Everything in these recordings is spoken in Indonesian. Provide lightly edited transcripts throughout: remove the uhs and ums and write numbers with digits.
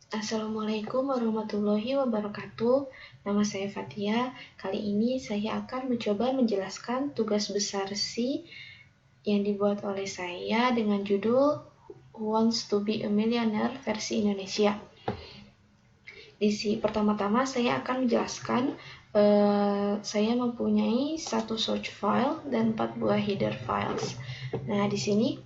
Assalamualaikum warahmatullahi wabarakatuh. Nama saya Fatia. Kali ini saya akan mencoba menjelaskan tugas besar C yang dibuat oleh saya dengan judul Who Wants to be a Millionaire versi Indonesia. Di pertama-tama saya akan menjelaskan saya mempunyai satu source file dan 4 buah header files. Nah, di sini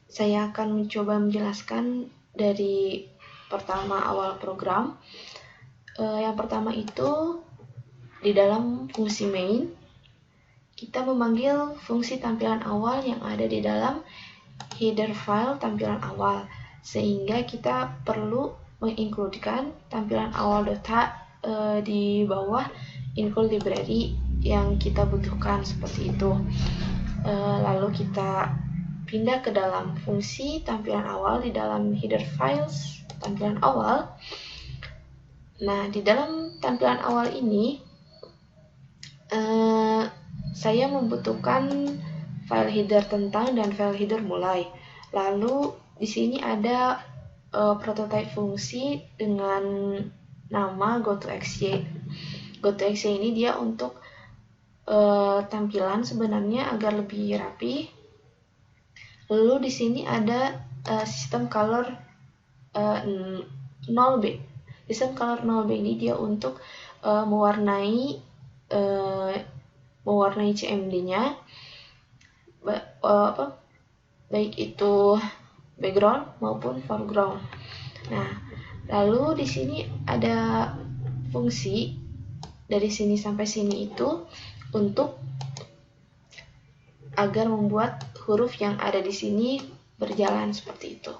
saya akan mencoba menjelaskan dari pertama awal program. Yang pertama itu di dalam fungsi main kita memanggil fungsi tampilan awal yang ada di dalam header file tampilan awal, sehingga kita perlu mengincludekan tampilan awal data di bawah include library yang kita butuhkan seperti itu. Lalu kita pindah ke dalam fungsi tampilan awal di dalam header files tampilan awal. Nah, di dalam tampilan awal ini saya membutuhkan file header tentang dan file header mulai. Lalu di sini ada prototype fungsi dengan nama goToXY. goToXY ini dia untuk tampilan sebenarnya agar lebih rapi. Lalu di sini ada sistem color 0B. Sistem color 0B ini dia untuk mewarnai CMD-nya, baik itu background maupun foreground. Nah, lalu di sini ada fungsi dari sini sampai sini itu untuk agar membuat huruf yang ada di sini berjalan seperti itu.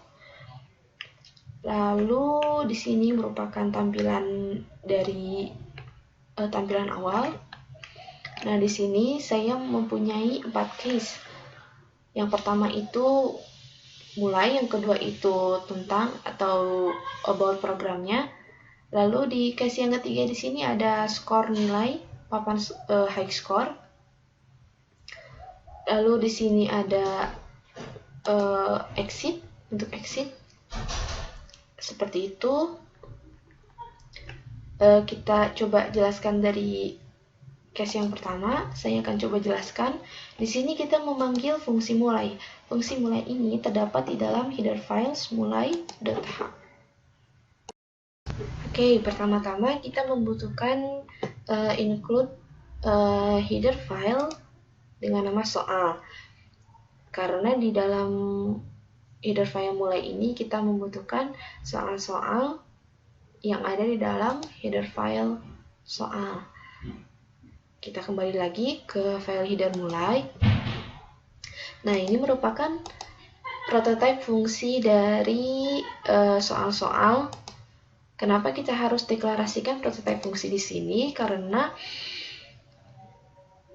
Lalu di sini merupakan tampilan dari tampilan awal. Nah, di sini saya mempunyai 4 case. Yang pertama itu mulai, yang kedua itu tentang atau about programnya. Lalu di case yang ketiga di sini ada skor nilai, papan high score. Lalu di sini ada exit, untuk exit. Seperti itu. Kita coba jelaskan dari case yang pertama. Saya akan coba jelaskan. Di sini kita memanggil fungsi mulai. Fungsi mulai ini terdapat di dalam header files mulai.h. Oke, pertama-tama kita membutuhkan include header file dengan nama soal. Karena di dalam header file mulai ini kita membutuhkan soal-soal yang ada di dalam header file soal. Kita kembali lagi ke file header mulai. Nah, ini merupakan prototipe fungsi dari soal-soal. Kenapa kita harus deklarasikan prototipe fungsi di sini? Karena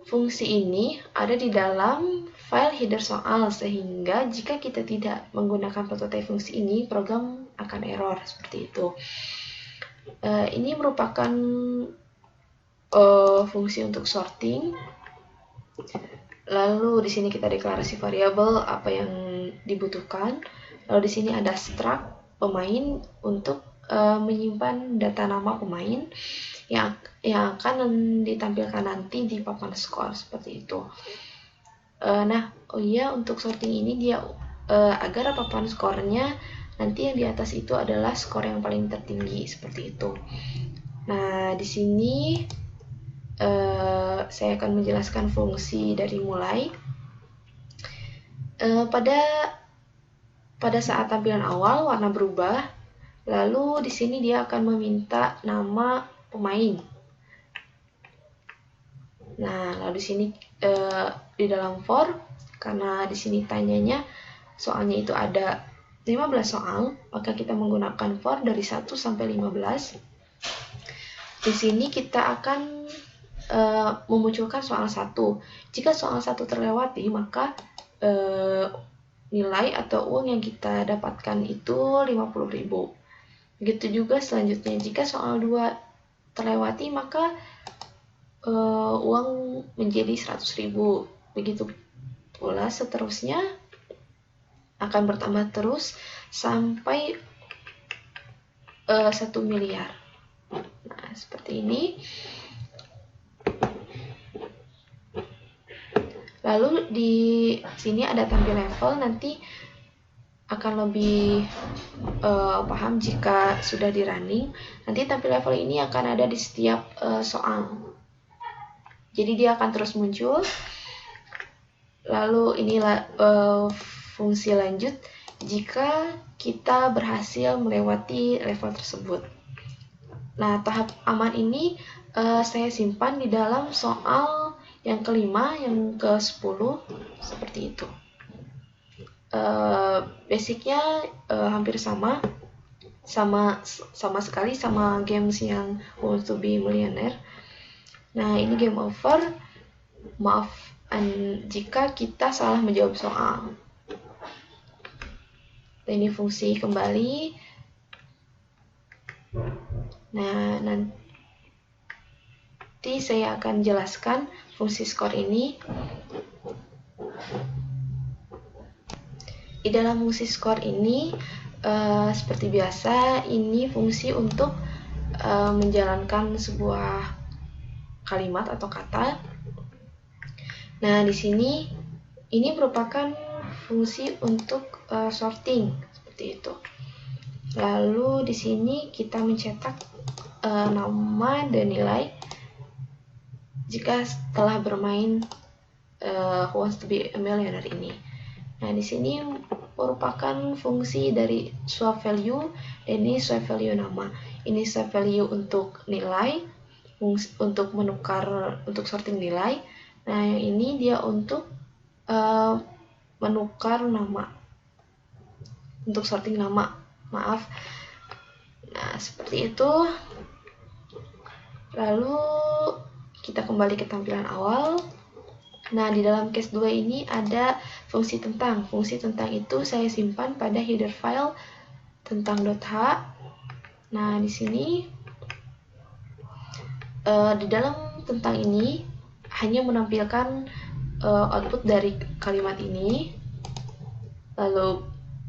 fungsi ini ada di dalam file header soal, sehingga jika kita tidak menggunakan prototipe fungsi ini, program akan error seperti itu. Ini merupakan fungsi untuk sorting. Lalu di sini kita deklarasi variabel apa yang dibutuhkan. Lalu di sini ada struct pemain untuk menyimpan data nama pemain yang akan ditampilkan nanti di papan skor seperti itu. Nah, untuk sorting ini dia agar papan skornya nanti yang di atas itu adalah skor yang paling tertinggi seperti itu. Nah, di sini saya akan menjelaskan fungsi dari mulai. Pada saat tampilan awal warna berubah, lalu di sini dia akan meminta nama pemain. Nah, lalu di sini di dalam for, karena di sini tanyanya soalnya itu ada 15 soal, maka kita menggunakan for dari 1 sampai 15. Di sini kita akan memunculkan soal 1. Jika soal 1 terlewati, maka nilai atau uang yang kita dapatkan itu 50.000. Begitu juga selanjutnya, jika soal 2 terlewati, maka uang menjadi 100.000. Begitu pula seterusnya akan bertambah terus sampai 1 miliar. Nah, seperti ini. Lalu di sini ada tampil level, nanti akan lebih paham jika sudah di running. Nanti tampil level ini akan ada di setiap soal. Jadi dia akan terus muncul. Lalu inilah fungsi lanjut jika kita berhasil melewati level tersebut. Nah, tahap aman ini saya simpan di dalam soal yang kelima, yang ke-10, seperti itu. Basicnya hampir sama sekali sama games yang Who Wants to Be Millionaire. Nah, ini game over. Maaf jika kita salah menjawab soal. Ini fungsi kembali. Nah, nanti saya akan jelaskan fungsi skor ini. Di dalam fungsi skor ini, seperti biasa, ini fungsi untuk menjalankan sebuah kalimat atau kata. Nah, di sini ini merupakan fungsi untuk sorting, seperti itu. Lalu di sini kita mencetak nama dan nilai jika setelah bermain Who Wants to Be a Millionaire ini. Nah, di sini merupakan fungsi dari swap value, dan ini swap value nama. Ini swap value untuk nilai, untuk menukar, untuk sorting nilai. Nah, yang ini dia untuk menukar nama, untuk sorting nama. Maaf. Nah, seperti itu. Lalu kita kembali ke tampilan awal. Nah, di dalam case 2 ini ada fungsi tentang. Fungsi tentang itu saya simpan pada header file tentang.h. Nah, di sini di dalam tentang ini hanya menampilkan output dari kalimat ini, lalu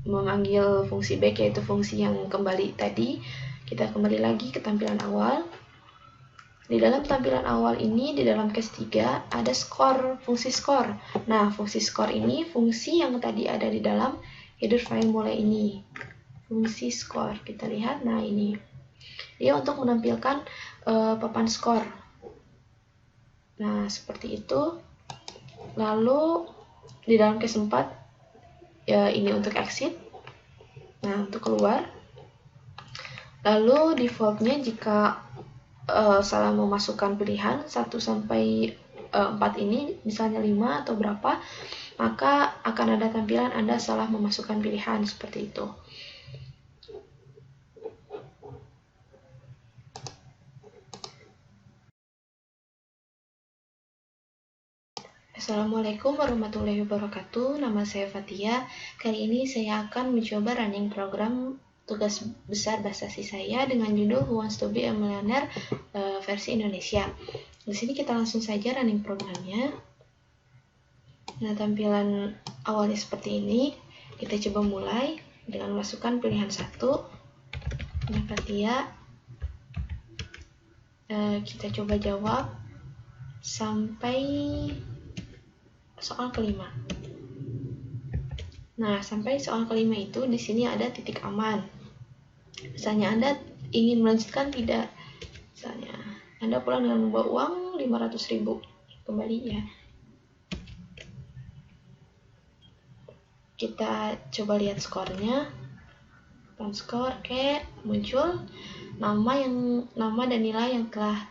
memanggil fungsi back, yaitu fungsi yang kembali tadi. Kita kembali lagi ke tampilan awal. Di dalam tampilan awal ini, di dalam case 3, ada skor, fungsi skor. Nah, fungsi skor ini fungsi yang tadi ada di dalam header file mulai ini. Fungsi skor, kita lihat, nah ini. Dia untuk menampilkan papan skor. Nah, seperti itu. Lalu, di dalam case 4, ya, ini untuk exit. Nah, untuk keluar. Lalu, defaultnya jika salah memasukkan pilihan 1 sampai 4 ini, misalnya 5 atau berapa, maka akan ada tampilan Anda salah memasukkan pilihan, seperti itu. Assalamualaikum warahmatullahi wabarakatuh. Nama saya Fatia. Kali ini saya akan mencoba running program tugas besar bahasa asing saya dengan judul Who Wants to Be a Millionaire versi Indonesia. Di sini kita langsung saja running programnya. Nah, tampilan awalnya seperti ini. Kita coba mulai dengan masukkan pilihan 1. Nah, Fatia. Kita coba jawab sampai soal kelima. Nah, sampai soal kelima itu di sini ada titik aman. Misalnya Anda ingin melanjutkan, tidak. Misalnya Anda pulang dengan membawa uang 500.000 kembali, ya. Kita coba lihat skornya. Papan skor, oke, muncul nama dan nilai yang telah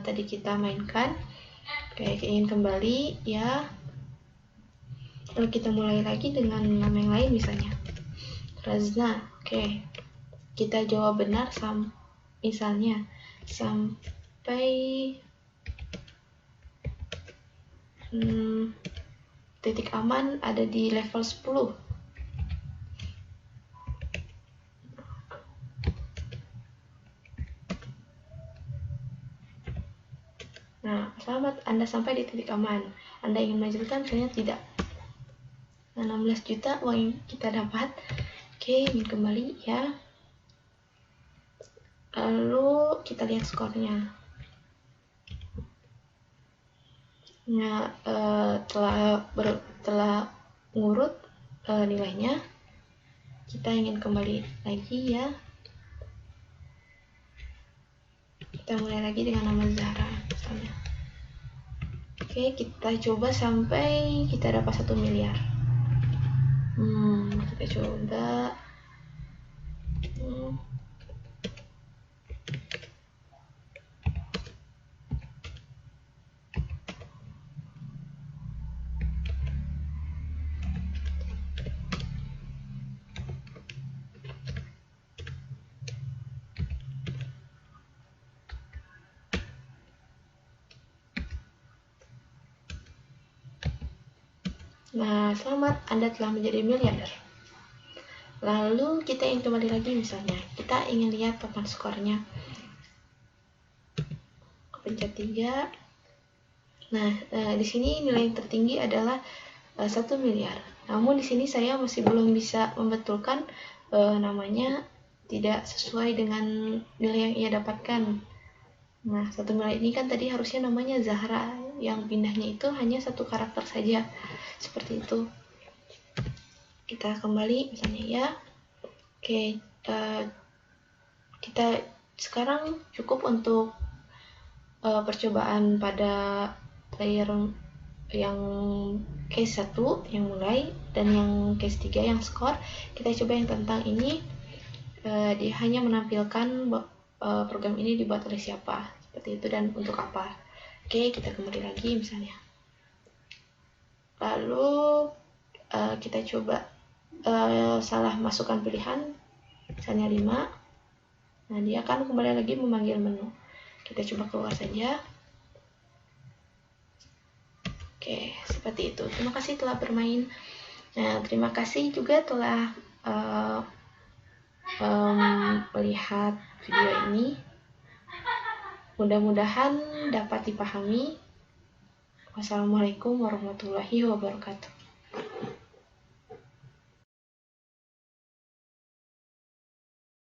tadi kita mainkan. Oke, ingin kembali, ya. Lalu kita mulai lagi dengan nama yang lain, misalnya Razna. Oke, kita jawab benar misalnya sampai titik aman ada di level 10. Nah, selamat, Anda sampai di titik aman. Anda ingin melanjutkan, misalnya tidak. Nah, 16 juta uang yang kita dapat. Oke, ingin kembali, ya. Lalu kita lihat skornya. Nah, telah ngurut nilainya, kita ingin kembali lagi ya. Kita mulai lagi dengan nama Zahra misalnya. Oke, kita coba sampai kita dapat 1 miliar. Kita coba. Nah, selamat, Anda telah menjadi miliarder. Lalu kita ingin kembali lagi misalnya, kita ingin lihat total skornya. Pencet 3. Nah, di sini nilai yang tertinggi adalah 1 miliar. Namun di sini saya masih belum bisa membetulkan namanya tidak sesuai dengan nilai yang ia dapatkan. Nah, 1 miliar ini kan tadi harusnya namanya Zahra, yang pindahnya itu hanya 1 karakter saja. Seperti itu. Kita kembali misalnya ya. Oke, kita sekarang cukup untuk percobaan pada player yang case 1 yang mulai dan yang case 3 yang skor. Kita coba yang tentang ini, dia hanya menampilkan program ini dibuat oleh siapa, seperti itu, dan untuk apa. Oke, kita kembali lagi misalnya. Lalu kita coba salah masukkan pilihan, misalnya 5. Nah, dia akan kembali lagi memanggil menu. Kita coba keluar saja. Oke, seperti itu. Terima kasih telah bermain. Nah, terima kasih juga telah melihat video ini. Mudah-mudahan dapat dipahami. Wassalamualaikum warahmatullahi wabarakatuh.